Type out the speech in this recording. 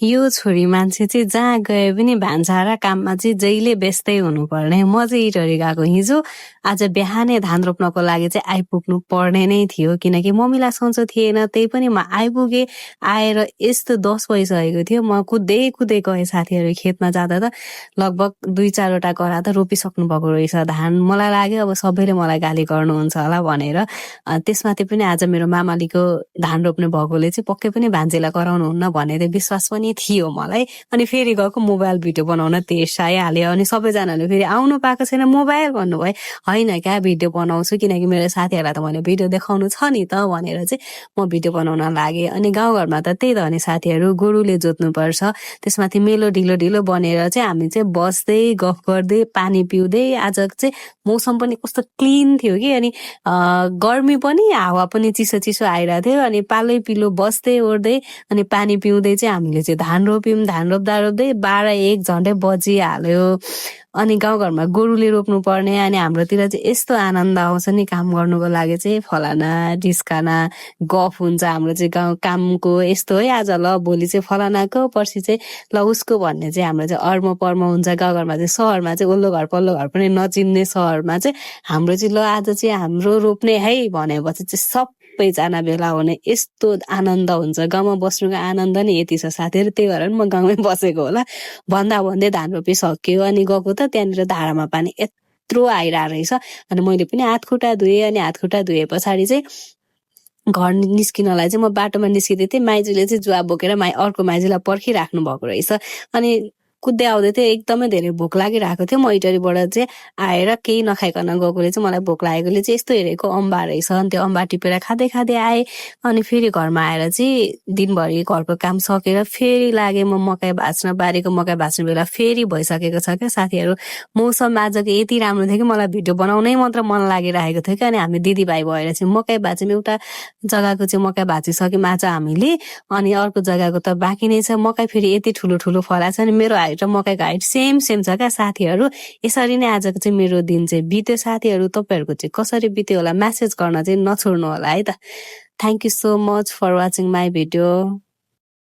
यो छोरी मान्छे चाहिँ जहाँ गए पनि भान्सा र काममा चाहिँ जहिले व्यस्तै हुनुपर्ने। म चाहिँ इटहरी गएको हिजो। आज बिहानै धान रोप्नको लागि चाहिँ आइपुग्नु पर्ने नै थियो, किनकि मम्मीलाई सन्चो थिएन। त्यही पनि म आइपुगे। आएर यस्तो 10 बजिसकेको थियो। म कुद्दै कुद्दै गएँ साथीहरू खेतमा जाँदा त लगभग 2-4 वटा गरा त रोपिसक्नु भएको रहेछ धान। मलाई लाग्यो अब सबैले मलाई गाली गर्नुहुन्छ होला भनेर। त्यसमाथि पनि आज मेरो मामालीको धान रोप्ने भएकोले चाहिँ पक्कै पनि भान्जीलाई गराउनुहुन्न भन्ने चाहिँ विश्वास पनि थियो मलाई। अनि फेरि गएको मोबाइल भिडियो बनाउन तेर्साइहाल्यो। अनि सबैजनाले फेरि आउनु पाएको छैन मोबाइल भन्नुभयो। होइन क्या भिडियो बनाउँछु, किनकि मेरो साथीहरूलाई त मैले भिडियो देखाउनु छ नि त भनेर चाहिँ म भिडियो बनाउन लागेँ। अनि गाउँघरमा त त्यही त हो नि साथीहरू, गोरुले जोत्नुपर्छ। त्यसमाथि मेलो ढिलो ढिलो बनेर चाहिँ हामी चाहिँ बस्दै गफ गर्दै पानी पिउँदै। आज चाहिँ मौसम पनि कस्तो क्लिन थियो कि, अनि गर्मी पनि हावा पनि चिसो चिसो आइरहेको थियो। अनि पालै पिलो बस्दै ओर्दै अनि पानी पिउँदै चाहिँ हामीले चाहिँ धान रोप्यौँ। धान रोप्दा रोप्दै 12-1 झन्डै बजिहाल्यो। अनि गाउँघरमा गोरुले रोप्नु पर्ने। अनि हाम्रोतिर चाहिँ यस्तो आनन्द आउँछ नि काम गर्नुको लागि चाहिँ, फलाना ढिस्काना गफ हुन्छ हाम्रो चाहिँ गाउँ कामको। यस्तो है आज ल भोलि चाहिँ फलानाको, पर्सि चाहिँ ल उसको भन्ने चाहिँ हाम्रो चाहिँ अर्म पर्म हुन्छ। गाउँघरमा चाहिँ सहरमा चाहिँ ओल्लो घर पल्लो घर पनि नचिन्ने सहरमा चाहिँ हाम्रो चाहिँ ल आज चाहिँ हाम्रो रोप्ने है भनेपछि चाहिँ सबैजना भेला हुने। यस्तो आनन्द हुन्छ। गाउँमा बस्नुको आनन्द नै यति छ साथीहरू। त्यही भएर म गाउँमै बसेको होला। भन्दा भन्दै धान रोपिसक्यो। अनि गएको त त्यहाँनिर धारामा पानी यत्रो आइरहेको रहेछ। अनि मैले पनि हात खुट्टा धुएँ। अनि हात खुट्टा धुए पछाडि चाहिँ घर निस्किनलाई चाहिँ म बाटोमा निस्किँदै थिएँ। माइजूले चाहिँ जुवा बोकेर अर्को माइजूलाई पर्खिराख्नु भएको रहेछ। अनि कुद्दै आउँदै थिएँ। एकदमै धेरै भोक लागिरहेको थियो। म इटहरीबाट चाहिँ आएर केही नखाइकन गएकोले चाहिँ मलाई भोक लागेकोले चाहिँ यस्तो हेरेको अम्बा रहेछ। अनि त्यो अम्बा टिपेर खाँदै खाँदै आएँ। अनि फेरि घरमा आएर चाहिँ दिनभरि घरको काम सकेर फेरि लागेँ म मकै भाँच्न। बारीको मकै भाँच्ने बेला फेरि भइसकेको छ क्या साथीहरू। मौसम आजको यति राम्रो थियो कि मलाई भिडियो बनाउनै मात्र मन लागिरहेको थियो क्या। अनि हामी दिदीभाइ भएर चाहिँ मकै भाँच्यौँ। एउटा जग्गाको चाहिँ मकै भाँचिसक्यौँ आज हामीले। अनि अर्को जग्गाको त बाँकी नै छ। मकै फेरि यति ठुलो ठुलो फलाएको छ। अनि मेरो हाइट र मकैको हाइट सेम छ क्या साथीहरू। यसरी नै आजको चाहिँ मेरो दिन चाहिँ बित्यो साथीहरू। तपाईँहरूको चाहिँ कसरी बित्यो होला म्यासेज गर्न चाहिँ नछोड्नु होला है त। Thank you so much for watching my video.